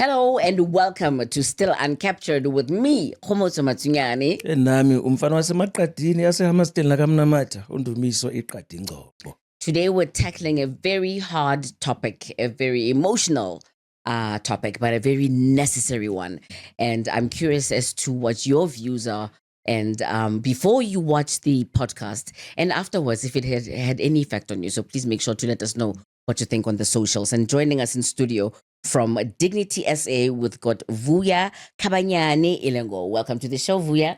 Hello and welcome to Still Uncaptured with me, Matsunyane. Nami umfana wasemaqadini yaseHammerstein lakamnamata undumiso iqadi ngcobo. Today we're tackling a very hard topic, a very emotional topic, but a very necessary one. And I'm curious as to what your views are. And before you watch the podcast and afterwards, if it had any effect on you, so please make sure to let us know what you think on the socials. And joining us in studio from Dignity SA, we've got Vuya Kabanyane Ilengou. Welcome to the show, Vuya.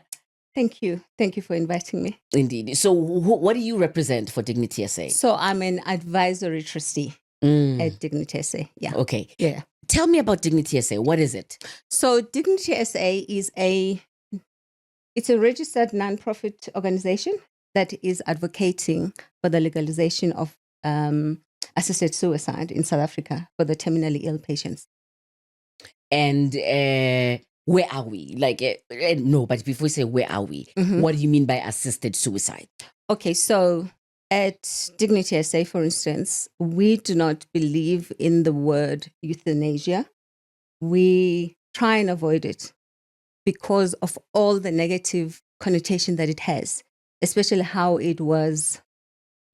Thank you. Thank you for inviting me. Indeed. So what do you represent for Dignity SA? So I'm an advisory trustee at Dignity SA. Yeah. Okay. Yeah. Tell me about Dignity SA. What is it? So Dignity SA is it's a registered nonprofit organization that is advocating for the legalization of assisted suicide in South Africa for the terminally ill patients. And where are we? No, but before we say where are we, what do you mean by assisted suicide? Okay, so at Dignity SA, for instance, we do not believe in the word euthanasia. We try and avoid it because of all the negative connotation that it has, especially how it was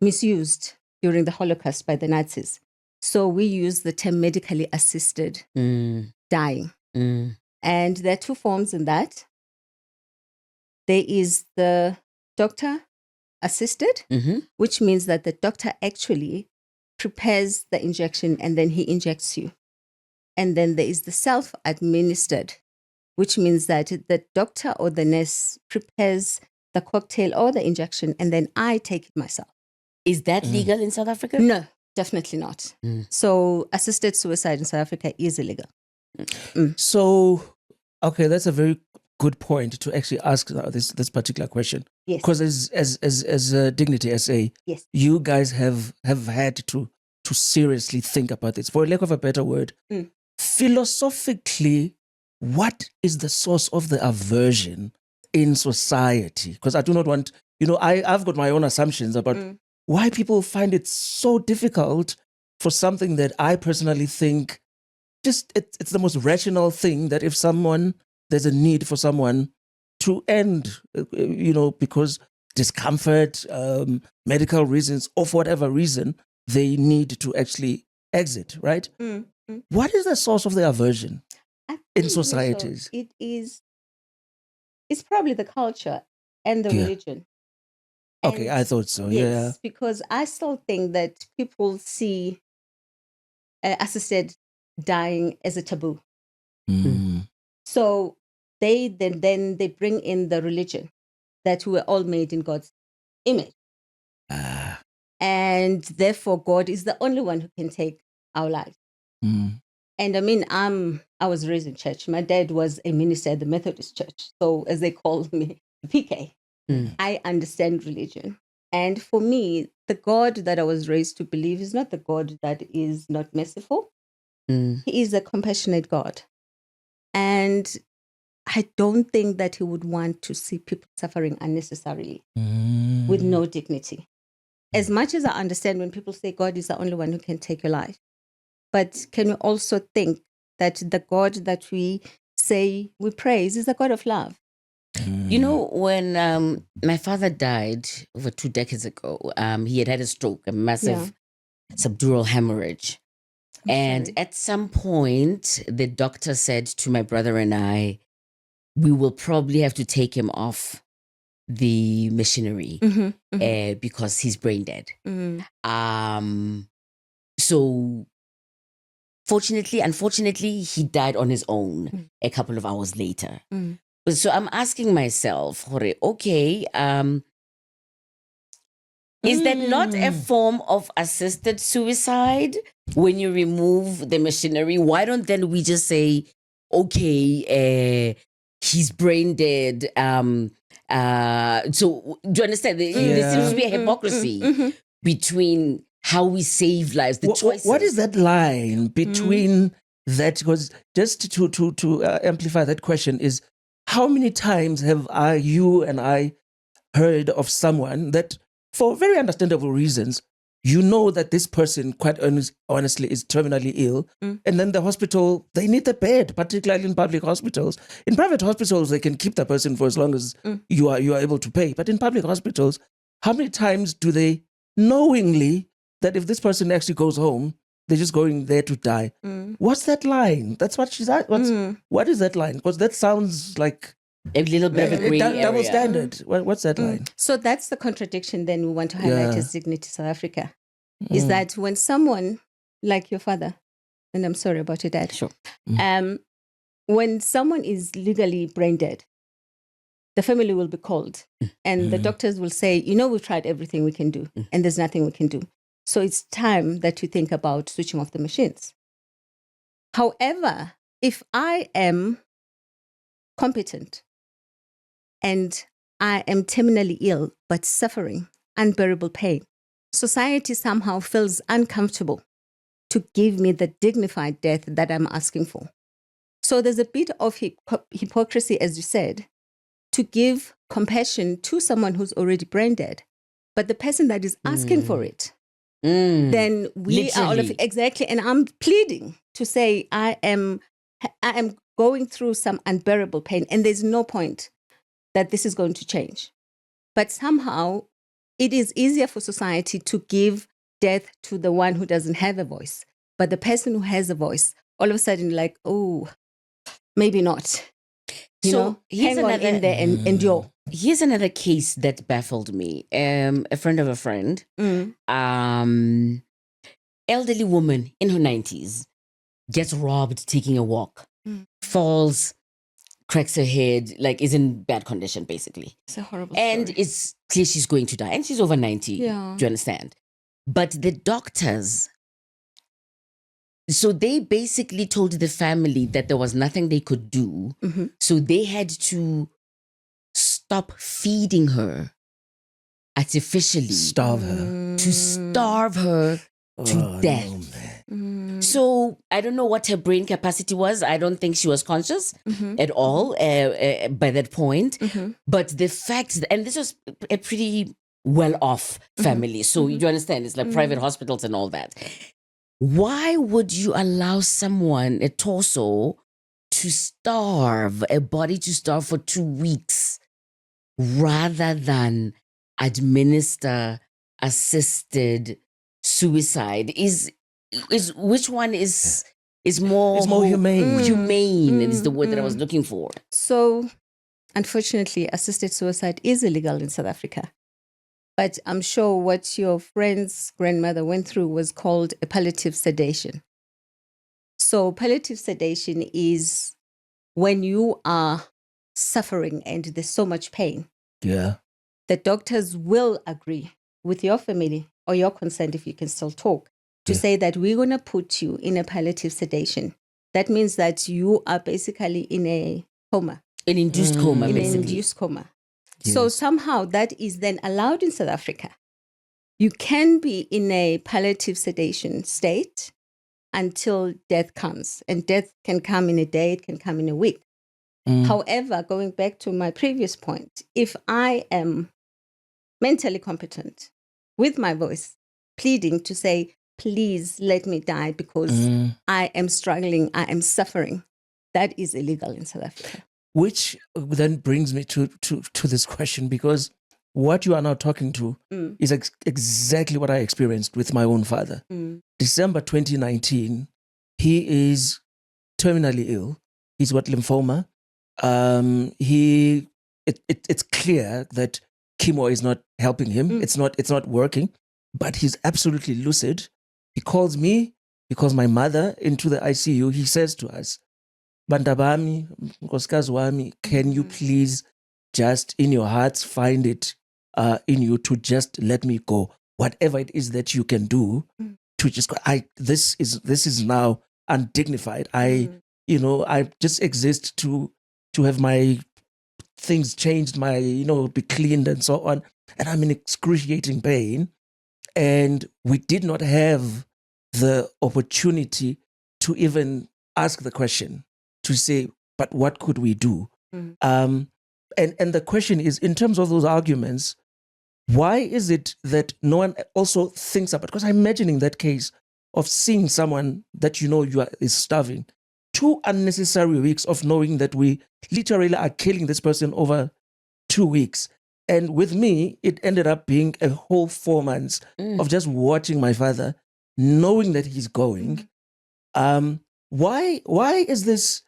misused during the Holocaust by the Nazis. So we use the term medically assisted dying. And there are two forms in that. There is the doctor assisted, which means that the doctor actually prepares the injection and then he injects you. And then there is the self-administered, which means that the doctor or the nurse prepares the cocktail or the injection and then I take it myself. Is that legal in South Africa? No, definitely not. So assisted suicide in South Africa is illegal. So, okay, that's a very good point to actually ask this particular question. Yes. Because as Dignity SA, yes, you guys have had to seriously think about this. For lack of a better word, philosophically, what is the source of the aversion in society? Because I do not want, I've got my own assumptions about why people find it so difficult for something that I personally think it's the most rational thing that if there's a need for someone to end, because discomfort, medical reasons, or for whatever reason, they need to actually exit, right? What is the source of the aversion in societies? It's probably the culture and the religion. Okay, I thought so, yes, because I still think that people see assisted dying as a taboo. So they bring in the religion that we were all made in God's image. And therefore God is the only one who can take our life. And I mean, I was raised in church. My dad was a minister at the Methodist Church. So as they call me, PK. I understand religion. And for me, the God that I was raised to believe is not the God that is not merciful. He is a compassionate God. And I don't think that he would want to see people suffering unnecessarily with no dignity. As much as I understand when people say God is the only one who can take your life, but can we also think that the God that we say we praise is the God of love? When my father died over 2 decades ago, he had a stroke, a massive subdural hemorrhage. And at some point, the doctor said to my brother and I, we will probably have to take him off the machinery because he's brain dead. So unfortunately, he died on his own a couple of hours later. So I'm asking myself, okay, is that not a form of assisted suicide when you remove the machinery? Why don't then we just say, okay, he's brain dead. So do you understand? There seems to be a hypocrisy between how we save lives, the choices. What is that line between that? Because just to amplify that question is, how many times have you and I heard of someone that, for very understandable reasons, you know that this person, quite honestly, is terminally ill. And then the hospital, they need the bed, particularly in public hospitals. In private hospitals, they can keep the person for as long as you are able to pay. But in public hospitals, how many times do they knowingly that if this person actually goes home, they're just going there to die? What's that line? That's what she's at. What is that line? Because that sounds like a little bit of a gray double area. standard. What's that line? So that's the contradiction then we want to highlight as Dignity South Africa, is that when someone like your father, and I'm sorry about your dad, Sure. When someone is legally brain dead, the family will be called and the doctors will say, we've tried everything we can do and there's nothing we can do. So it's time that you think about switching off the machines. However, if I am competent and I am terminally ill but suffering unbearable pain, society somehow feels uncomfortable to give me the dignified death that I'm asking for. So there's a bit of hypocrisy, as you said, to give compassion to someone who's already brain dead. But the person that is asking for it, then we Literally. are all of exactly. And I'm pleading to say I am going through some unbearable pain, and there's no point that this is going to change. But somehow it is easier for society to give death to the one who doesn't have a voice. But the person who has a voice, all of a sudden, like, oh, maybe not. Here's Hang on another in there and endure. Here's another case that baffled me. A friend of a friend, elderly woman in her 90s, gets robbed taking a walk, falls, cracks her head, like is in bad condition, basically. It's a horrible And story. it's clear she's going to die. And she's over 90. Yeah. Do you understand? But the doctors, so they basically told the family that there was nothing they could do. So they had to stop feeding her artificially. Starve her. To starve her to death. No, man. So I don't know what her brain capacity was. I don't think she was conscious at all by that point. But the fact, and this was a pretty well-off family. So you understand, it's like private hospitals and all that. Why would you allow someone, a torso, to starve, a body to starve for 2 weeks rather than administer assisted suicide? Is which one is more? It's more humane. Humane is the word that I was looking for. So, unfortunately, assisted suicide is illegal in South Africa. But I'm sure what your friend's grandmother went through was called a palliative sedation. So palliative sedation is when you are suffering and there's so much pain. Yeah. The doctors will agree with your family or your consent, if you can still talk, to say that we're going to put you in a palliative sedation. That means that you are basically in a coma. An induced coma, In an basically. induced coma. Yes. So somehow that is then allowed in South Africa. You can be in a palliative sedation state until death comes. And death can come in a day, it can come in a week. However, going back to my previous point, if I am mentally competent with my voice, pleading to say, please let me die because I am struggling, I am suffering, that is illegal in South Africa. Which then brings me to this question, because what you are now talking to is exactly what I experienced with my own father. December 2019, he is terminally ill. He's got lymphoma. It's clear that chemo is not helping him. It's not working, but he's absolutely lucid. He calls me, he calls my mother into the ICU. He says to us, Bantabami, nkosikazi wami, can you please just in your hearts find it in you to just let me go? Whatever it is that you can do to just go. This is now undignified. I just exist to have my things changed, my be cleaned and so on. And I'm in excruciating pain. And we did not have the opportunity to even ask the question, to say, but what could we do? And the question is, in terms of those arguments, Why is it that no one also thinks about? Because I'm imagining that case of seeing someone that is starving. 2 unnecessary weeks of knowing that we literally are killing this person over 2 weeks. And with me, it ended up being a whole 4 months of just watching my father, knowing that he's going. Why is this?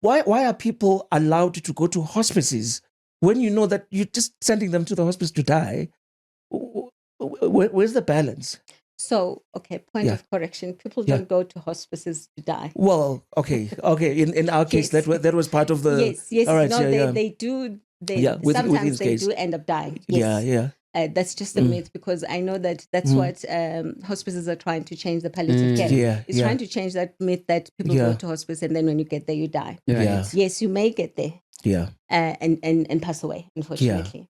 Why are people allowed to go to hospices when you know that you're just sending them to the hospice to die? Where's the balance? So, okay, point of correction. People don't go to hospices to die. Well, okay. In our case, Yes. that was part of the... Yes. All right, They do. with Sometimes they case. do end up dying. Yes. Yeah. That's just a myth, because I know that's what hospices are trying to change. The palliative care is trying to change that myth that people go to hospice and then when you get there you die. Yeah. Yes, you may get there. Yeah. And pass away, unfortunately.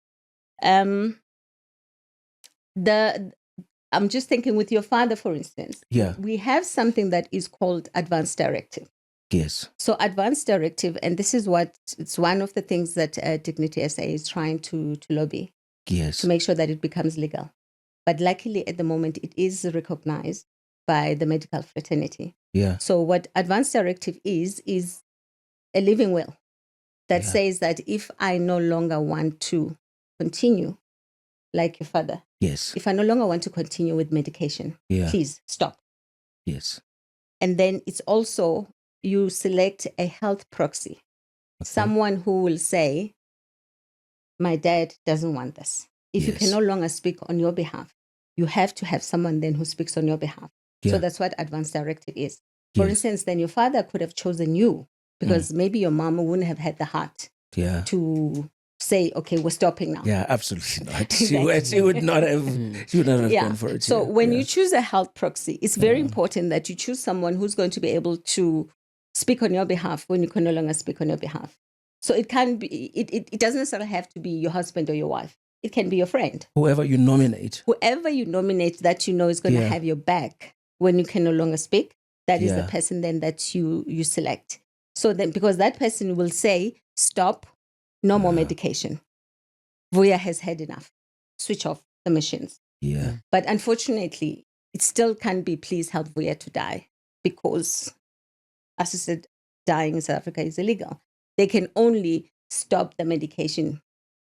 I'm just thinking with your father, for instance. Yeah. We have something that is called advance directive. Yes. So advance directive, and this is it's one of the things that Dignity SA is trying to lobby. Yes. To make sure that it becomes legal. But luckily at the moment it is recognized by the medical fraternity. Yeah. So what advance directive is a living will that says that if I no longer want to continue, like your father, yes, if I no longer want to continue with medication, please stop. Yes. And then it's also, you select a health proxy, someone who will say, my dad doesn't want this. If you can no longer speak on your behalf, you have to have someone then who speaks on your behalf. So that's what advance directive is. For instance, then your father could have chosen you because maybe your mom wouldn't have had the heart to say, okay, we're stopping now. Yeah, absolutely not. She would not have gone for it. So when you choose a health proxy, it's very important that you choose someone who's going to be able to speak on your behalf when you can no longer speak on your behalf. So it can be, it doesn't necessarily have to be your husband or your wife. It can be your friend. Whoever you nominate. Whoever you nominate that you know is going to have your back when you can no longer speak, that is the person then that you select. So then, because that person will say, stop, no more medication. Vuya has had enough. Switch off the machines. Yeah. But unfortunately, it still can't be, please help Vuya to die, because assisted dying in South Africa is illegal. They can only stop the medication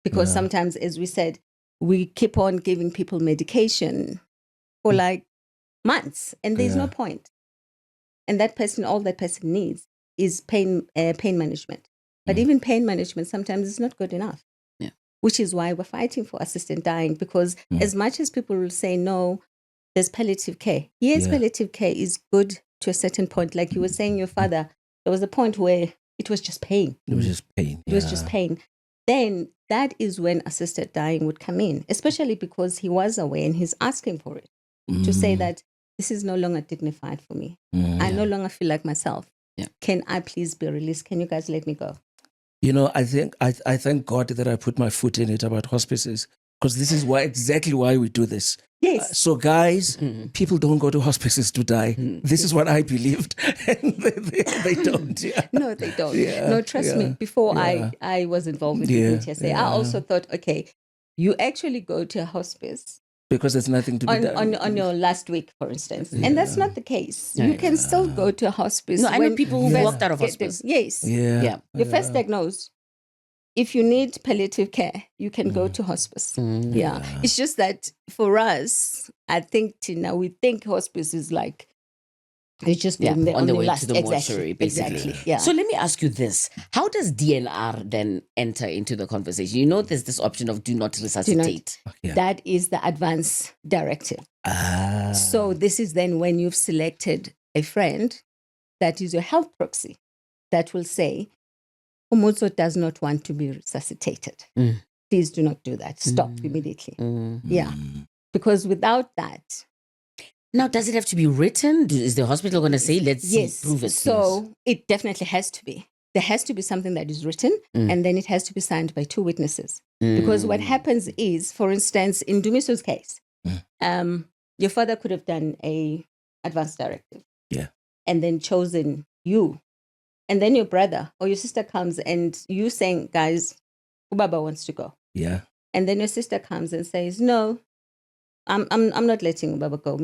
because sometimes, as we said, we keep on giving people medication for like months and there's no point. And that person, all that person needs is pain management. But even pain management sometimes is not good enough. Yeah. Which is why we're fighting for assisted dying, because as much as people will say, no, there's palliative care. Yes, palliative care is good to a certain point. Like you were saying, your father, there was a point where it was just pain. It was just pain. It was just pain. Then that is when assisted dying would come in, especially because he was aware and he's asking for it to say that this is no longer dignified for me. I no longer feel like myself. Yeah. Can I please be released? Can you guys let me go? You know, I thank God that I put my foot in it about hospices, because this is exactly why we do this. Yes. So guys, people don't go to hospices to die. This is what I believed. And they don't. Yeah. No, they don't. Yeah. No, trust me. Before I was involved with the I also thought, okay, you actually go to a hospice because there's nothing to be done. On your last week, for instance. And that's not the case. You can still go to a hospice. No, I know people who walked out of hospice. Yes. Yeah. You're first diagnosed. If you need palliative care, you can go to hospice. Yeah. It's just that for us, I think now we think hospice is like, it's just on the way last, to the mortuary, basically. Exactly. Yeah. So let me ask you this. How does DNR then enter into the conversation? You know, there's this option of do not resuscitate. That is the advance directive. So this is then when you've selected a friend that is your health proxy that will say, Omotso does not want to be resuscitated. Please do not do that. Stop immediately. Yeah. Because without that... Now, does it have to be written? Is the hospital going to say, let's prove it? So it definitely has to be. There has to be something that is written, and then it has to be signed by 2 witnesses. Because what happens is, for instance, in Dumiso's case, your father could have done a advance directive. Yeah. And then chosen you. And then your brother or your sister comes and you saying, guys, Ubaba wants to go. Yeah. And then your sister comes and says, no, I'm not letting Baba go.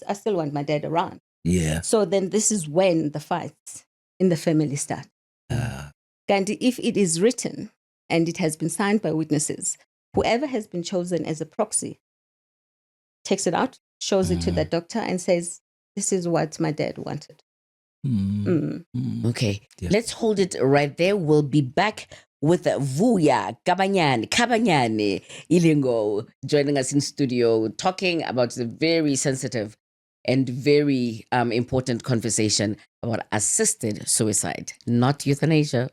I still want my dad around. Yeah. So then this is when the fights in the family start. And if it is written and it has been signed by witnesses, whoever has been chosen as a proxy takes it out, shows it to the doctor and says, this is what my dad wanted. Okay, Yeah. let's hold it right there. We'll be back with Vuya Kabanyane Ilengou joining us in studio, talking about the very sensitive and very important conversation about assisted suicide, not euthanasia.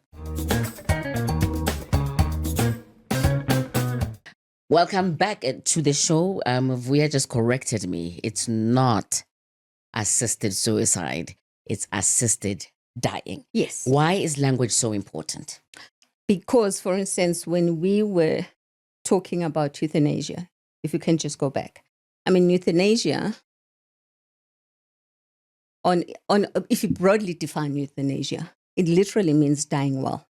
Welcome back to the show. Vuya just corrected me. It's not assisted suicide. It's assisted dying. Yes. Why is language so important? Because, for instance, when we were talking about euthanasia, if you can just go back, I mean, euthanasia, if you broadly define euthanasia, it literally means dying well.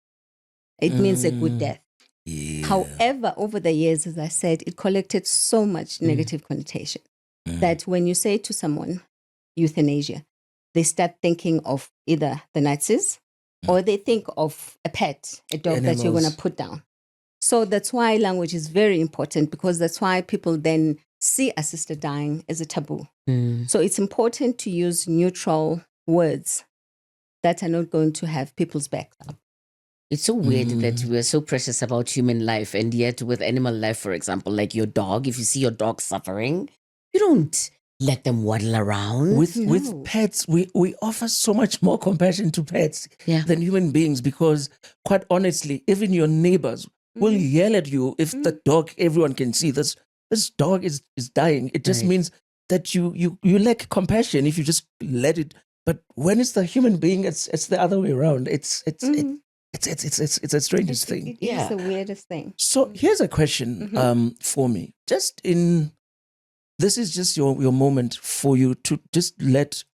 It means a good death. Yeah. However, over the years, as I said, it collected so much negative connotation that when you say to someone euthanasia, they start thinking of either the Nazis or they think of a pet, a dog that you're going to put down. So that's why language is very important, because that's why people then see assisted dying as a taboo. So it's important to use neutral words that are not going to have people's backs up. It's so weird that we're so precious about human life, and yet with animal life, for example, like your dog, if you see your dog suffering, you don't let them waddle around. With pets, we offer so much more compassion to pets than human beings, because quite honestly, even your neighbors will yell at you if the dog, everyone can see this dog is dying. It just means that you lack compassion if you just let it. But when it's the human being, it's the other way around. It's the strangest thing. It is the weirdest thing. So here's a question for me. This is just your moment for you to just let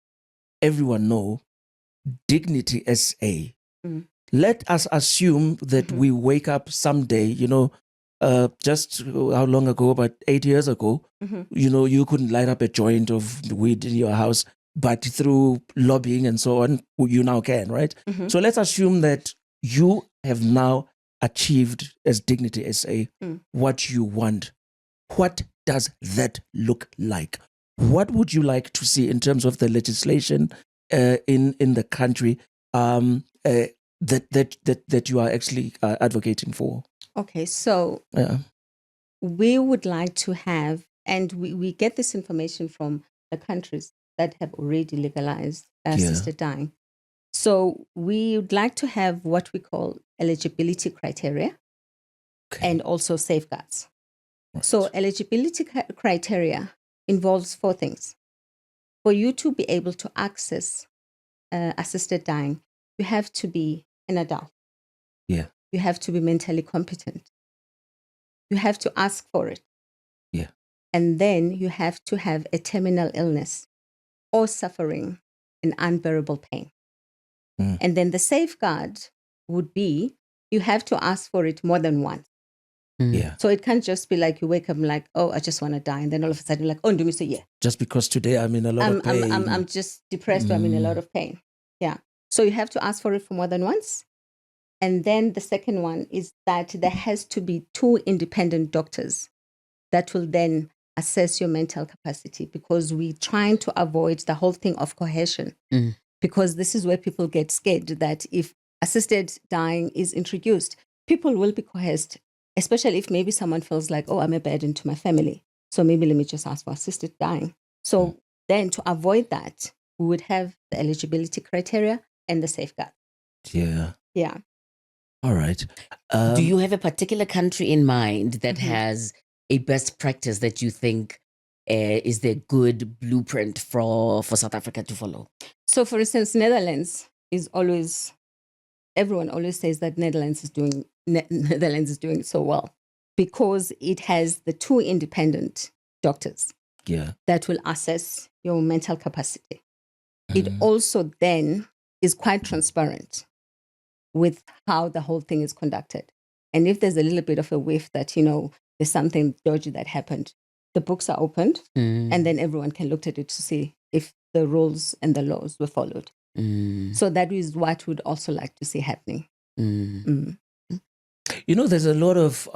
everyone know Dignity SA. Let us assume that we wake up someday, just how long ago, about 8 years ago, you couldn't light up a joint of weed in your house, but through lobbying and so on, you now can, right? So let's assume that you have now achieved as Dignity SA what you want. What does that look like? What would you like to see in terms of the legislation in the country that you are actually advocating for? Okay, so we would like to have, and we get this information from the countries that have already legalized assisted dying. So we would like to have what we call eligibility criteria and also safeguards. Right. So eligibility criteria involves 4 things. For you to be able to access assisted dying, you have to be an adult. Yeah. You have to be mentally competent. You have to ask for it. Yeah. And then you have to have a terminal illness or suffering an unbearable pain. And then the safeguard would be you have to ask for it more than once. Yeah. So it can't just be like you wake up and like, oh, I just want to die. And then all of a sudden you're like, oh, do me say yeah. Just because today I'm in a lot of pain. I'm just depressed or I'm in a lot of pain. Yeah. So you have to ask for it for more than once. And then the second one is that there has to be 2 independent doctors that will then assess your mental capacity, because we're trying to avoid the whole thing of coercion. Because this is where people get scared that if assisted dying is introduced, people will be coerced, especially if maybe someone feels like, oh, I'm a burden to my family. So maybe let me just ask for assisted dying. So then to avoid that, we would have the eligibility criteria and the safeguard. Yeah. Yeah. All right. Do you have a particular country in mind that has a best practice that you think is the good blueprint for South Africa to follow? So, for instance, Netherlands is always, everyone always says that Netherlands is doing so well because it has the 2 independent doctors that will assess your mental capacity. It also then is quite transparent with how the whole thing is conducted. And if there's a little bit of a whiff that, there's something dodgy that happened. The books are opened, Mm. and then everyone can look at it to see if the rules and the laws were followed. So that is what we'd also like to see happening. You know, there's a lot of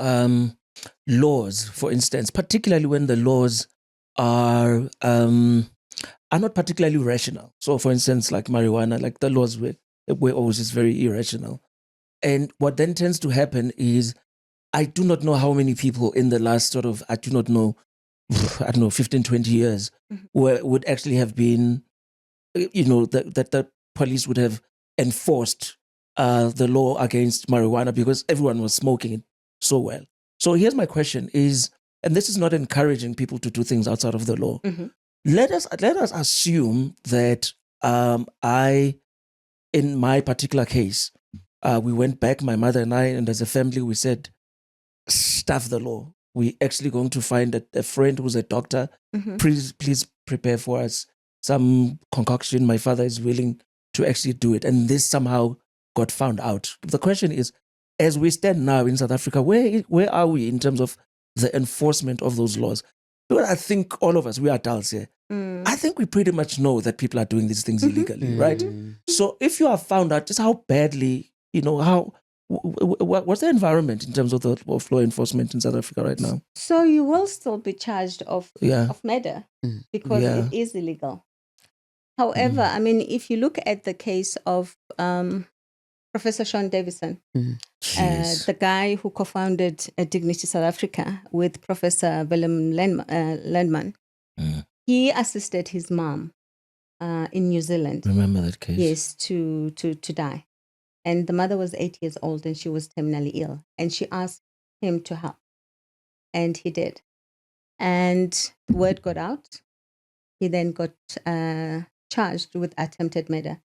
laws, for instance, particularly when the laws are not particularly rational. So, for instance, like marijuana, like the laws were always just very irrational. And what then tends to happen is, I do not know how many people in the last I don't know, 15, 20 years would actually have been, that the police would have enforced the law against marijuana because everyone was smoking it so well. So here's my question is, and this is not encouraging people to do things outside of the law. Let us assume that in my particular case, we went back, my mother and I, and as a family, we said, stuff the law. We're actually going to find a friend who's a doctor. Please prepare for us some concoction. My father is willing to actually do it. And this somehow got found out. The question is, as we stand now in South Africa, where are we in terms of the enforcement of those laws? Well, I think all of us, we are adults here. I think we pretty much know that people are doing these things illegally, right? So if you are found out, just how badly, what's the environment in terms of law enforcement in South Africa right now? So you will still be charged of murder because it is illegal. However, I mean, if you look at the case of Professor Sean Davison, the guy who co-founded Dignity South Africa with Professor Willem Landman, he assisted his mom in New Zealand. Remember that case? Yes, to die. And the mother was 8 years old and she was terminally ill. And she asked him to help. And he did. And the word got out. He then got charged with attempted murder.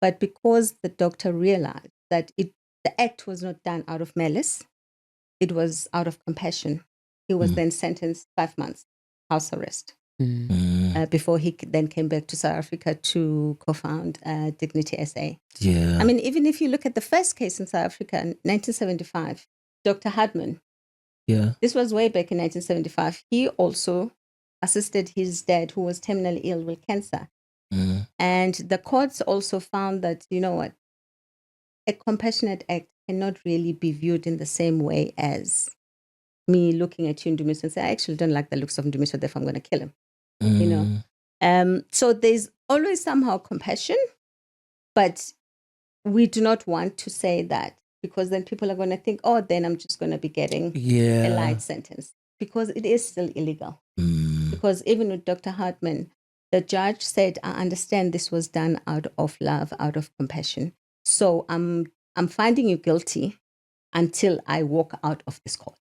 But because the doctor realized that the act was not done out of malice, it was out of compassion, he was then sentenced 5 months house arrest before he then came back to South Africa to co-found Dignity SA. I mean, even if you look at the first case in South Africa in 1975, Dr. Hartman, this was way back in 1975, he also assisted his dad who was terminally ill with cancer. And the courts also found that, you know what, a compassionate act cannot really be viewed in the same way as me looking at you, Ndumiso, and say, I actually don't like the looks of Ndumiso, therefore I'm going to kill him. So there's always somehow compassion, but we do not want to say that because then people are going to think, oh, then I'm just going to be getting a light sentence because it is still illegal. Because even with Dr. Hartman, the judge said, I understand this was done out of love, out of compassion. So I'm finding you guilty until I walk out of this court.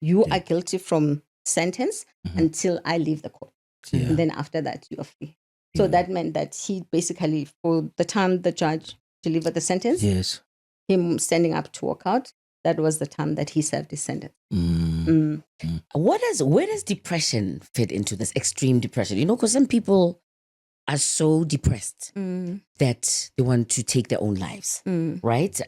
You are guilty from sentence until I leave the court. And then after that, you are free. So that meant that he basically, for the time the judge delivered the sentence, him standing up to walk out, that was the time that he served his sentence. Where does depression fit into this? Extreme depression, because some people are so depressed that they want to take their own lives, right?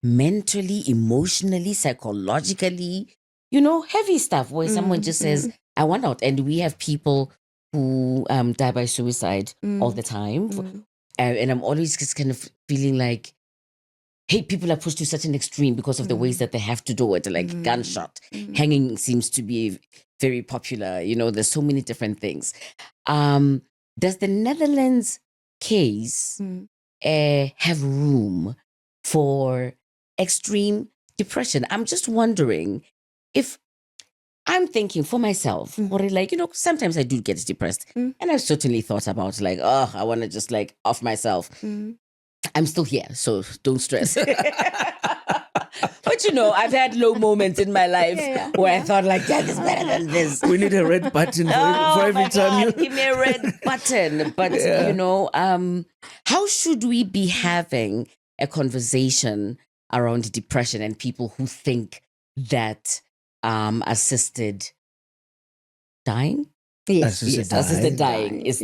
Mentally, emotionally, psychologically, heavy stuff where someone just says, I want out. And we have people who die by suicide all the time. And I'm always just kind of feeling like, hey, people are pushed to such an extreme because of the ways that they have to do it, like gunshot. Hanging seems to be very popular. There's so many different things. Does the Netherlands case have room for extreme depression? I'm just wondering if I'm thinking for myself, or sometimes I do get depressed. And I've certainly thought about I want to just off myself. I'm still here, so don't stress. But I've had low moments in my life where I thought that is better than this. We need a red button for every time. Give me a red button. But how should we be having a conversation around depression and people who think that assisted dying? Yes, assisted dying is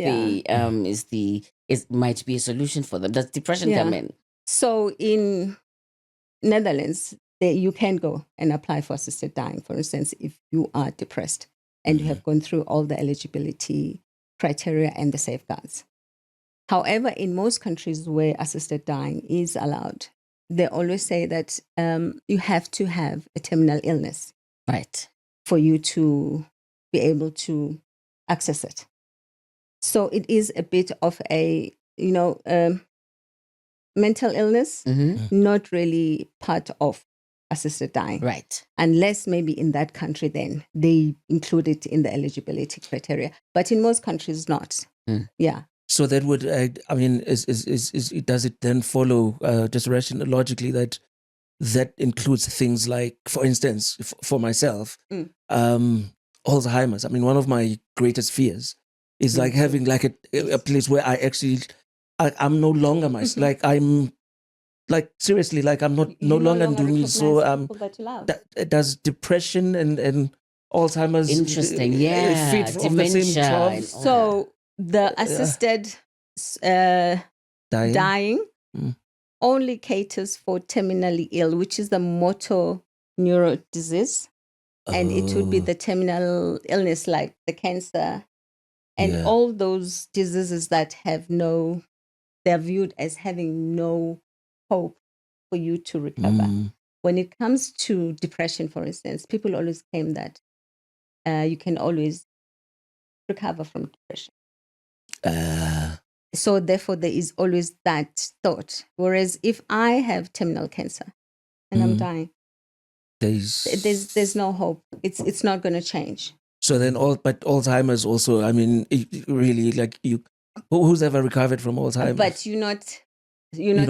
might be a solution for them. Does depression come in? So in Netherlands, you can go and apply for assisted dying, for instance, if you are depressed and you have gone through all the eligibility criteria and the safeguards. However, in most countries where assisted dying is allowed, they always say that you have to have a terminal illness, Right. for you to be able to access it. So it is a bit of a, mental illness, not really part of assisted dying. Right. Unless maybe in that country, then they include it in the eligibility criteria. But in most countries, not. Yeah. So that would, does it then follow just logically that includes things like, for instance, for myself, Alzheimer's. I mean, one of my greatest fears is like having like a place where I actually, I'm no longer myself. Like I'm, like seriously, like I'm no longer doing it. So does depression and Alzheimer's Interesting, yeah, feed off the same dementia trough? and all So the assisted dying only caters for terminally ill, which is the motor neuron disease. And it would be the terminal illness like the cancer and all those diseases that they're viewed as having no hope for you to recover. When it comes to depression, for instance, people always claim that you can always recover from depression. So therefore, there is always that thought. Whereas if I have terminal cancer and I'm dying, there's no hope. It's not going to change. So then but Alzheimer's also, I mean, really, like who's ever recovered from Alzheimer's? But you're not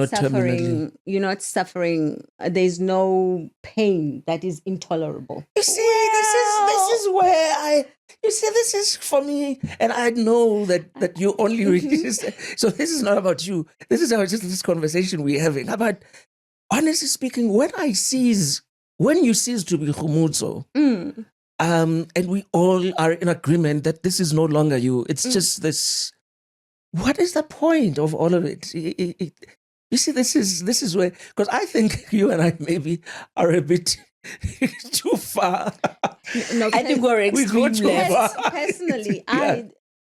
suffering. You're not suffering. There's no pain that is intolerable. You see, this is where this is for me, and I know that you only really. So this is not about you. This is just this conversation we're having about. Honestly speaking, when you cease to be Khumutso, and we all are in agreement that this is no longer you. It's just this. What is the point of all of it? You see, this is where, because I think you and I maybe are a bit too far. No, I think we're extremely far. Personally,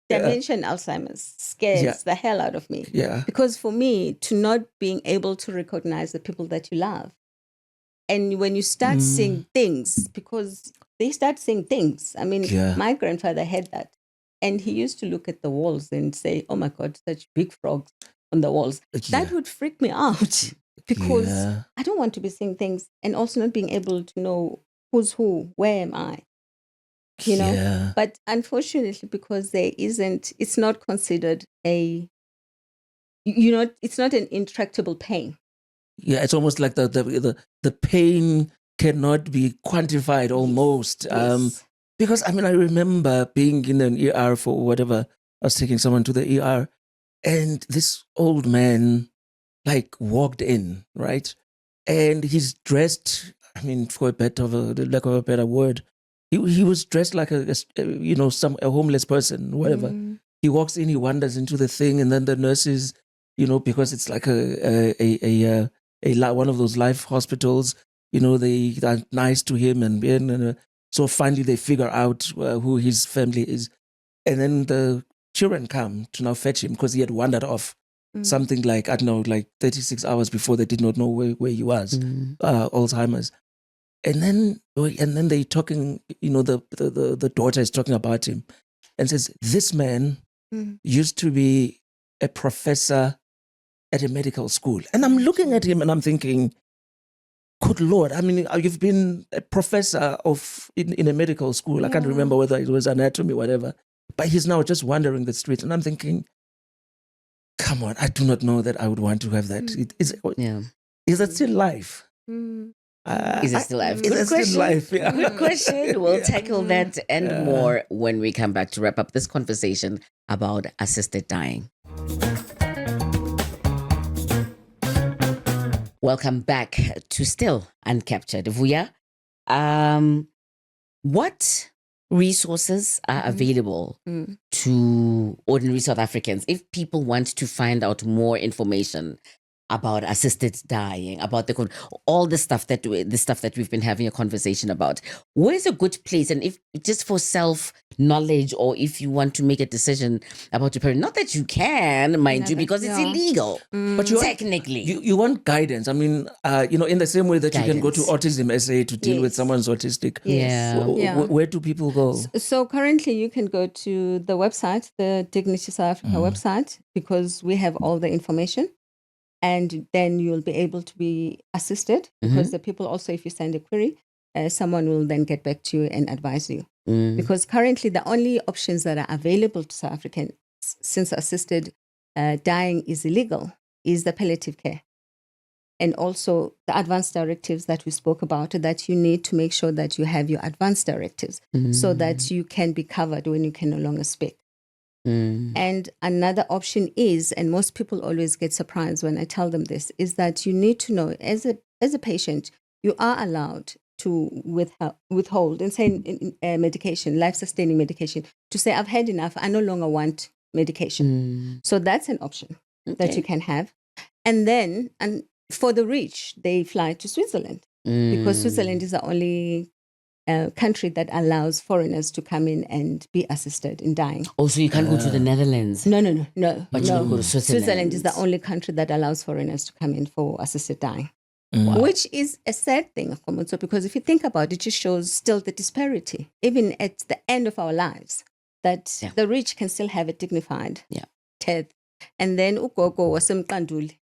dementia and Alzheimer's scares the hell out of me. Yeah. Because for me, to not being able to recognize the people that you love, and when you start seeing things, because they start seeing things. I mean, my grandfather had that. And he used to look at the walls and say, oh my God, such big frogs on the walls. That would freak me out because I don't want to be seeing things and also not being able to know who's who, where am I? You know? But unfortunately, because it's not considered it's not an intractable pain. Yeah, it's almost like the pain cannot be quantified almost. Yes. Because, I mean, I remember being in an ER for whatever, I was taking someone to the ER, and this old man, like, walked in, right? And he's dressed, I mean, for the lack of a better word, he was dressed like a homeless person, whatever. He walks in, he wanders into the thing, and then the nurses, because it's like one of those life hospitals, they are nice to him, and so finally they figure out who his family is. And then the children come to now fetch him because he had wandered off something like, I don't know, like 36 hours before. They did not know where he was, Alzheimer's. And then they talking, the daughter is talking about him and says, this man used to be a professor at a medical school. And I'm looking at him and I'm thinking, good Lord, I mean, you've been a professor in a medical school. I can't remember whether it was anatomy or whatever. But he's now just wandering the streets. And I'm thinking, come on, I do not know that I would want to have that. Is that still life? Is it still life? Good question. Still life? Yeah. Good question. We'll tackle that and more when we come back to wrap up this conversation about assisted dying. Welcome back to Still Uncaptured. Vuya, what resources are available to ordinary South Africans if people want to find out more information about assisted dying, about all the stuff that we've been having a conversation about. Where is a good place? And if just for self knowledge, or if you want to make a decision about your parent, not that you can, mind you, because it's illegal. But you technically, you want guidance. I mean, in the same way that you can go to Guidance. Autism SA to deal with someone's autistic. Yeah. Where do people go? So currently you can go to the website, the Dignity South Africa website, because we have all the information. And then you'll be able to be assisted, because the people also, if you send a query, someone will then get back to you and advise you. Because currently the only options that are available to South Africans, since assisted dying is illegal, is the palliative care. And also the advanced directives that we spoke about, that you need to make sure that you have your advanced directives so that you can be covered when you can no longer speak. And another option is, and most people always get surprised when I tell them this, is that you need to know, as a patient, you are allowed to withhold and say medication, life-sustaining medication, to say, I've had enough, I no longer want medication. So that's an option that you can have. And then, and for the rich, they fly to Switzerland, because Switzerland is the only country that allows foreigners to come in and be assisted in dying. Oh, so you can't go to the Netherlands? No. But you can go to Switzerland. Switzerland is the only country that allows foreigners to come in for assisted dying, which is a sad thing, because if you think about it, it just shows still the disparity, even at the end of our lives, that the rich can still have a dignified death. And then ugogo wasemqanduli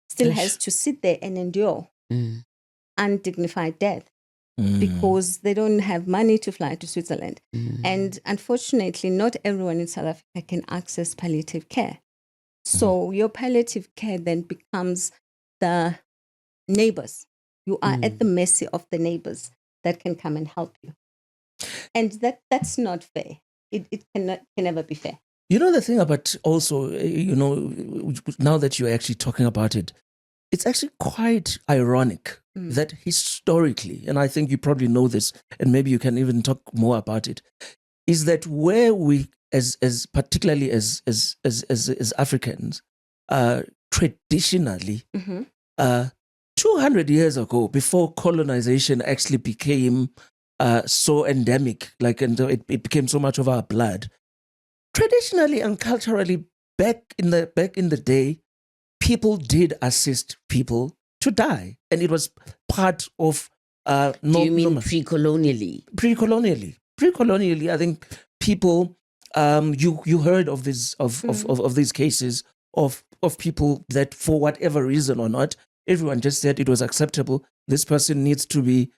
still has to sit there and endure undignified death. Because they don't have money to fly to Switzerland. And unfortunately, not everyone in South Africa can access palliative care. So your palliative care then becomes the neighbors. You are at the mercy of the neighbors that can come and help you. And that's not fair. It can never be fair. You know, the thing about also, now that you're actually talking about it, it's actually quite ironic that historically, and I think you probably know this, and maybe you can even talk more about it, is that where we, as particularly as Africans, traditionally, 200 years ago, before colonization actually became so endemic, and it became so much of our blood, traditionally and culturally, back in the day, people did assist people to die, and it was part of. Do you mean pre-colonially? Pre-colonially, I think people. You heard of these of these cases of people that, for whatever reason or not, everyone just said it was acceptable. This person needs to be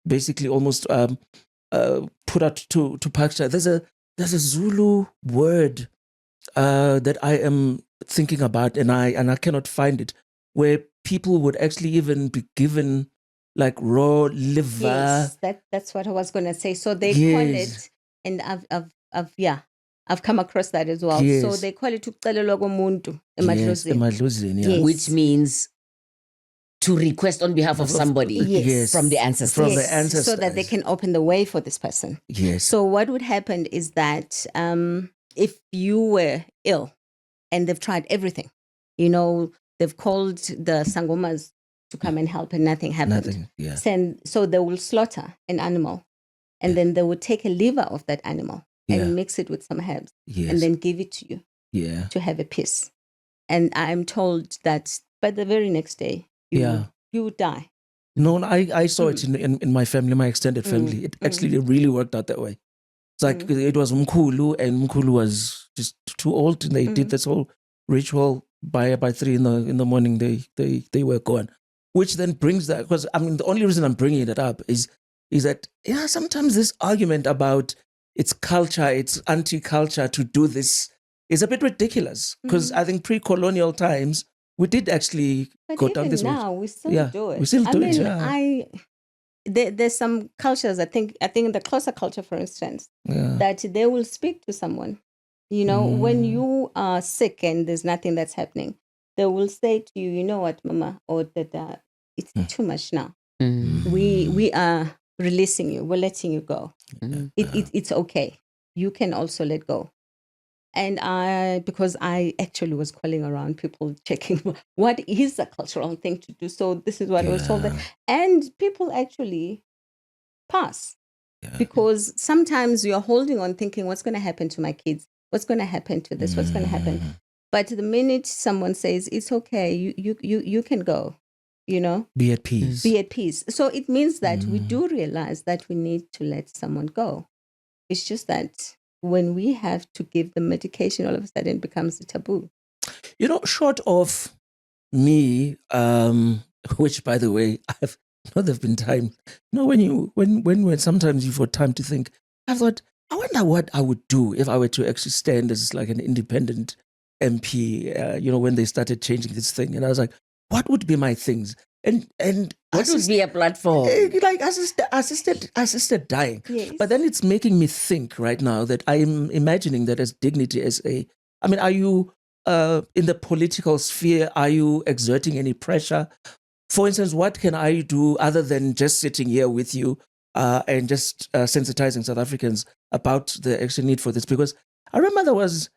basically almost put out to pasture. There's a Zulu word that I am thinking about, and I cannot find it, where people would actually even be given like raw liver. Yes, that's what I was going to say. So they call it, and I've come across that as well. Yes. So they call it ukucelelwa komuntu Yes, emadlozini. emadlozini, yeah. Yes. Which means to request on behalf of somebody Yes. from the ancestors. From the Yes, ancestors. so that they can open the way for this person. Yes. So what would happen is that if you were ill and they've tried everything, they've called the sangomas to come and help and nothing happened. Nothing. Yeah. So they will slaughter an animal, and then they would take a liver of that animal and mix it with some herbs, Yes. and then give it to you to have a piece. And I'm told that by the very next day, you would die. No, I saw it in my family, my extended family. It actually really worked out that way. It's like it was Mkulu, and Mkulu was just too old, and they did this whole ritual. By 3 in the morning, they were gone. Which then brings that, because I mean, the only reason I'm bringing it up is that sometimes this argument about it's culture, it's anti-culture to do this is a bit ridiculous. Because I think pre-colonial times we did actually go down this road. Now we still do it. We still do it. There's some cultures, I think in the Xhosa culture, for instance, that they will speak to someone. When you are sick and there's nothing that's happening, they will say to you, you know what, Mama, or that it's too much now. We are releasing you. We're letting you go. It's okay. You can also let go. And because I actually was calling around people checking what is a cultural thing to do. So this is what I was told. And people actually pass. Because sometimes you're holding on thinking, what's going to happen to my kids? What's going to happen to this? What's going to happen? But the minute someone says, it's okay, you can go, Be at peace. Be at peace. So it means that we do realize that we need to let someone go. It's just that when we have to give them medication, all of a sudden it becomes a taboo. Short of me, which by the way, there've been time. When sometimes you've got time to think, I thought, I wonder what I would do if I were to actually stand as like an independent MP, when they started changing this thing. And I was like, what would be my things? And what would be a platform? Like assisted dying. Yes. But then it's making me think right now that I'm imagining that as dignity as are you in the political sphere, are you exerting any pressure? For instance, what can I do other than just sitting here with you and just sensitizing South Africans about the actual need for this? Because I remember who was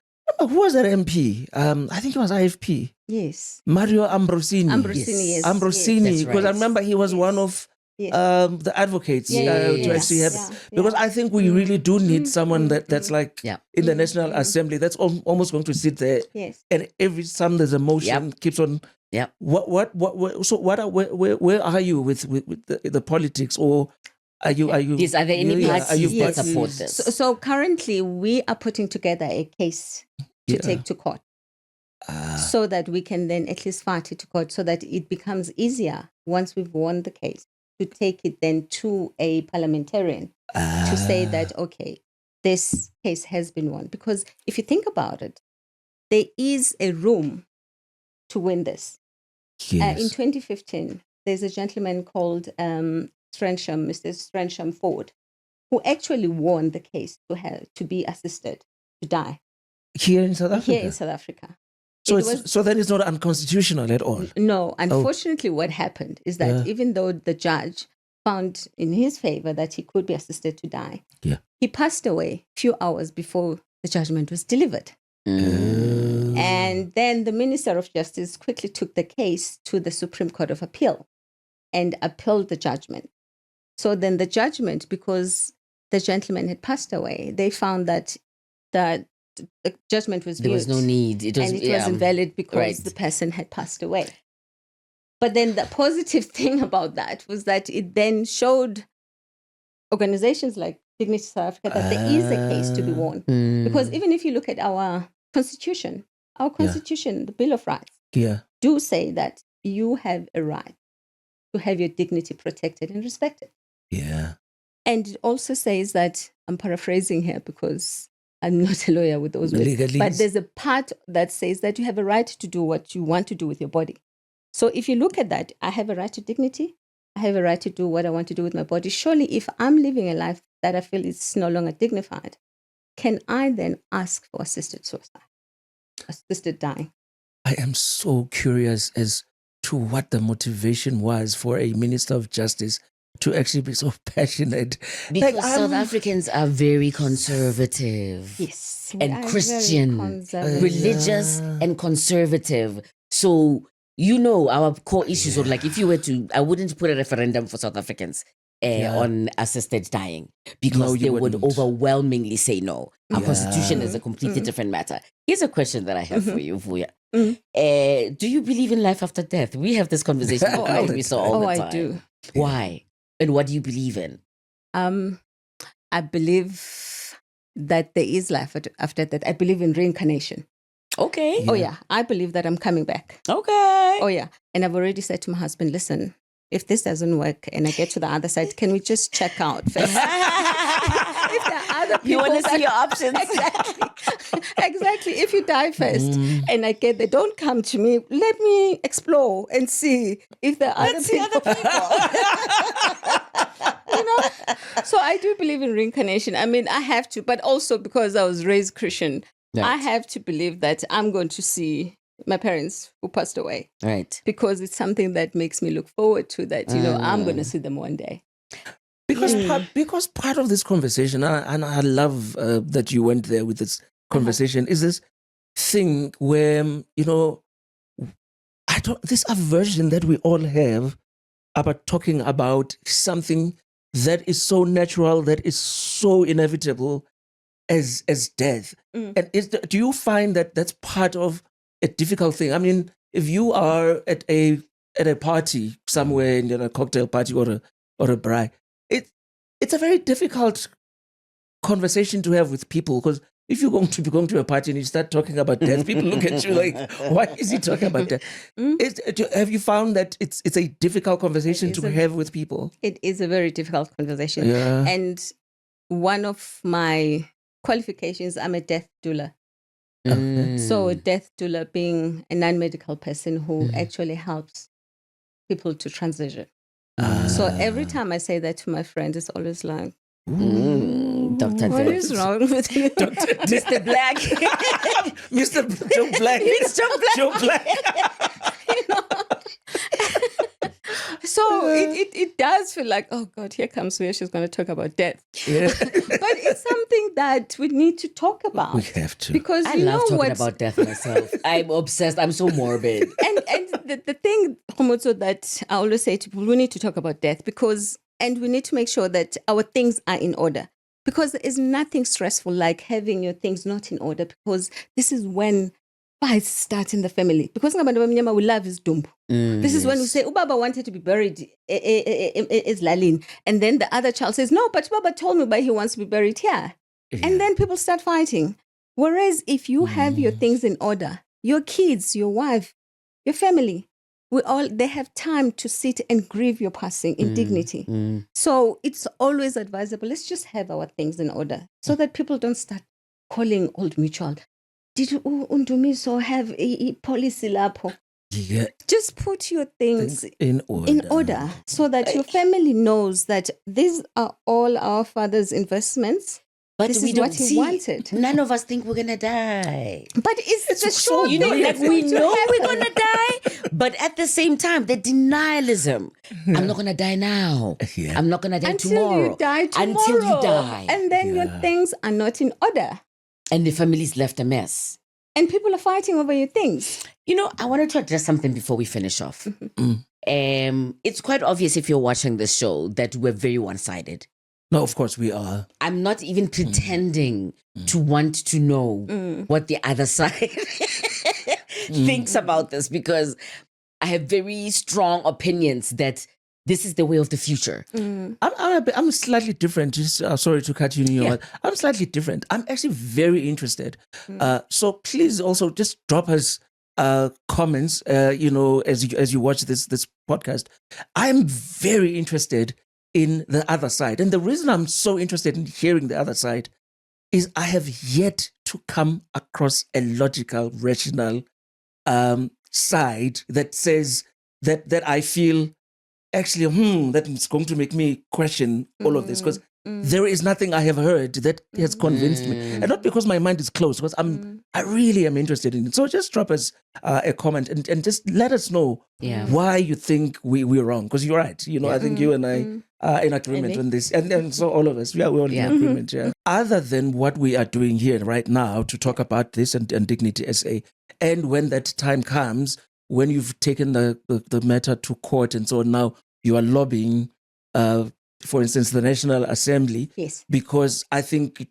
that MP? I think it was IFP. Yes. Mario Ambrosini. Yes. Ambrosini, Yes. because I remember he was one of the advocates to actually have it. Because I think we really do need someone that's like in the National Assembly that's almost going to sit there. Yes. And every time there's a motion, keeps on. Yeah. Where are you with the politics, or are you? Yes, are there any parties that parties? support this? So currently we are putting together a case to take to court. So that we can then at least fight it to court, so that it becomes easier once we've won the case to take it then to a parliamentarian to say that, okay, this case has been won. Because if you think about it, there is a room to win this. Yes. In 2015, there's a gentleman called Mr. Stransham Ford, who actually won the case to be assisted to die. Here in South Africa? Here in South Africa. So that is not unconstitutional at all? No. Unfortunately, what happened is that even though the judge found in his favor that he could be assisted to die, he passed away a few hours before the judgment was delivered. And then the Minister of Justice quickly took the case to the Supreme Court of Appeal and appealed the judgment. So then the judgment, because the gentleman had passed away, they found that the judgment was there was no need. It was invalid because the person had passed away. But then the positive thing about that was that it then showed organizations like Dignity South Africa that there is a case to be won. Because even if you look at our constitution, the Bill of Rights, do say that you have a right to have your dignity protected and respected. Yeah. And it also says that, I'm paraphrasing here because I'm not a lawyer with those words, Legalese. but there's a part that says that you have a right to do what you want to do with your body. So if you look at that, I have a right to dignity. I have a right to do what I want to do with my body. Surely if I'm living a life that I feel is no longer dignified, can I then ask for assisted suicide, assisted dying? I am so curious as to what the motivation was for a Minister of Justice to actually be so passionate. Because South Africans are very conservative. Yes. And Christian, religious and conservative. So, our core issues are like, if you were to, I wouldn't put a referendum for South Africans on assisted dying, because they would overwhelmingly say no. Our constitution is a completely different matter. Here's a question that I have for you, Vuya. Do you believe in life after death? We have this conversation all the time. I do. Why? And what do you believe in? I believe that there is life after death. I believe in reincarnation. Okay. Oh, yeah. I believe that I'm coming back. Okay. Oh, yeah. And I've already said to my husband, listen, if this doesn't work and I get to the other side, can we just check out first? If there are other people, you want to see your options. Exactly. If you die first and I get there, don't come to me. Let me explore and see if there are other people. So I do believe in reincarnation. I mean, I have to, but also because I was raised Christian, I have to believe that I'm going to see my parents who passed away. Right. Because it's something that makes me look forward to that, I'm going to see them one day. Because part of this conversation, and I love that you went there with this conversation is this thing where, this aversion that we all have about talking about something that is so natural, that is so inevitable as death. And do you find that that's part of a difficult thing? I mean, if you are at a party somewhere, in a cocktail party or a braai, it's a very difficult conversation to have with people, because if you're going to a party and you start talking about death, people look at you like, why is he talking about death? Have you found that it's a difficult conversation to have with people? It is a very difficult conversation. Yeah. And one of my qualifications, I'm a death doula. So a death doula being a non-medical person who actually helps people to transition. So every time I say that to my friend, it's always like, Dr. what Death. is wrong with you? Mr. Black. Mr. Joe Black. Joe Black. You know? So it does feel like, oh God, here comes Vuya, she's going to talk about death. Yeah. But it's something that we need to talk about. We have to. Because I you love know talking what, about death myself. I'm obsessed. I'm so morbid. and the thing, Khomotso, that I always say to people, we need to talk about death and we need to make sure that our things are in order. Because there is nothing stressful like having your things not in order, because this is when fights start in the family. Because we love is dumb. This is when we say, Baba wanted to be buried is Lalin. And then the other child says, no, but Baba told me but he wants to be buried here. Yeah. And then people start fighting. Whereas if you have your things in order, your kids, your wife, your family, they have time to sit and grieve your passing in dignity. So it's always advisable, let's just have our things in order so that people don't start calling Old Mutual. Did you Undumiso have a policy lapo? Yeah. Just put your things in order so that your family knows that these are all our father's investments. But this we is don't what he see. wanted. None of us think we're gonna die. But it's a so short weird. Like we know we're gonna die, but at the same time, the denialism. I'm not gonna die now. Yeah. I'm not gonna die until tomorrow. you die tomorrow. Until you die. And then your things are not in order. And the family's left a mess. And people are fighting over your things. I wanted to address something before we finish off. It's quite obvious if you're watching this show that we're very one-sided. No, of course we are. I'm not even pretending to want to know what the other side thinks about this, because I have very strong opinions that this is the way of the future. I'm slightly different. Just sorry to cut you in your. I'm slightly different. I'm actually very interested. So please also just drop us comments. As you watch this podcast, I'm very interested in the other side, and the reason I'm so interested in hearing the other side is I have yet to come across a logical, rational side that says that I feel actually, that's going to make me question all of this, because there is nothing I have heard that has convinced me, and not because my mind is closed, because I really am interested in it. So just drop us a comment and just let us know why you think we're wrong, because you're right. I think you and I are in agreement on this, and so all of us, we're all in agreement. Yeah. Other than what we are doing here right now to talk about this and Dignity SA, and when that time comes, when you've taken the matter to court and so on, now you are lobbying, for instance, the National Assembly. Yes. Because I think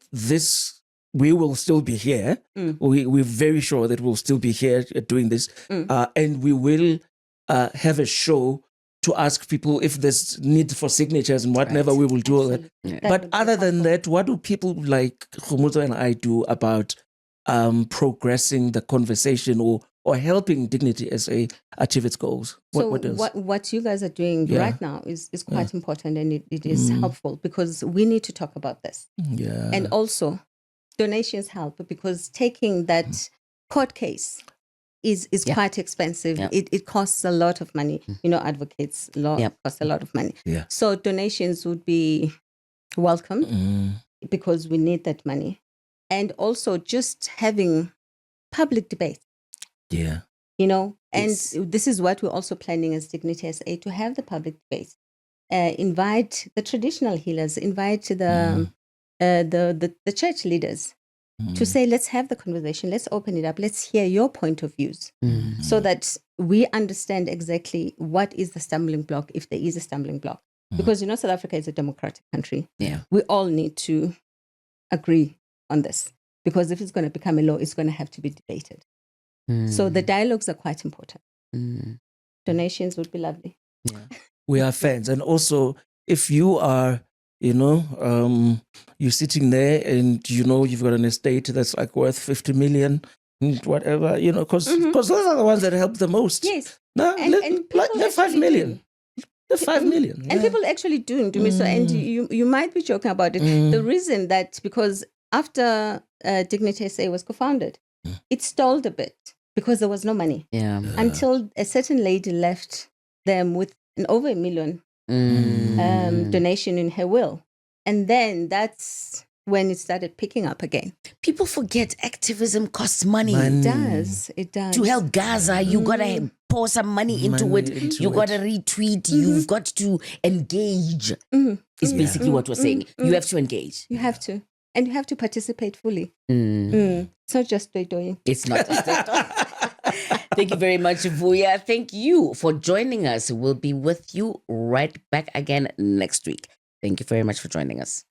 we will still be here. We're very sure that we'll still be here doing this. And we will have a show to ask people if there's need for signatures and whatever. We will do all that. Yeah. But other than that, what do people like Khomotso and I do about progressing the conversation or helping Dignity SA achieve its goals? What you guys are doing right now is quite important, and it is helpful, because we need to talk about this. Yeah. And also, donations help, because taking that court case is quite expensive. Yeah. It costs a lot of money. Advocates cost a lot of money. Yeah. So donations would be welcome, because we need that money. And also just having public debate. Yeah. And Yes. this is what we're also planning as Dignity SA, to have the public debate. Invite the traditional healers, invite the church leaders, to say, let's have the conversation, let's open it up, let's hear your point of views, Mm. so that we understand exactly what is the stumbling block, if there is a stumbling block. Because, South Africa is a democratic country. Yeah. We all need to agree on this, because if it's going to become a law, it's going to have to be debated. So the dialogues are quite important. Mm. Donations would be lovely. Yeah. We are fans. And also, if you are, you're sitting there and you've got an estate that's like worth 50 million, whatever, because those are the ones that help the most. Yes. No, they're 5 million. They're 5 million. And people actually do so. And you might be joking about it. The reason that, because after Dignity SA was co-founded, it stalled a bit because there was no money. Yeah. Until a certain lady left them with an over $1 million donation in her will. And then that's when it started picking up again. People forget activism costs money. It does. To help Gaza, you gotta pour some money into it. You gotta retweet. You've got to engage. Is basically what we're saying. You have to engage. You have to. And you have to participate fully. It's not just doing. It's not just Thank you very much, Vuya. Thank you for joining us. We'll be with you right back again next week. Thank you very much for joining us.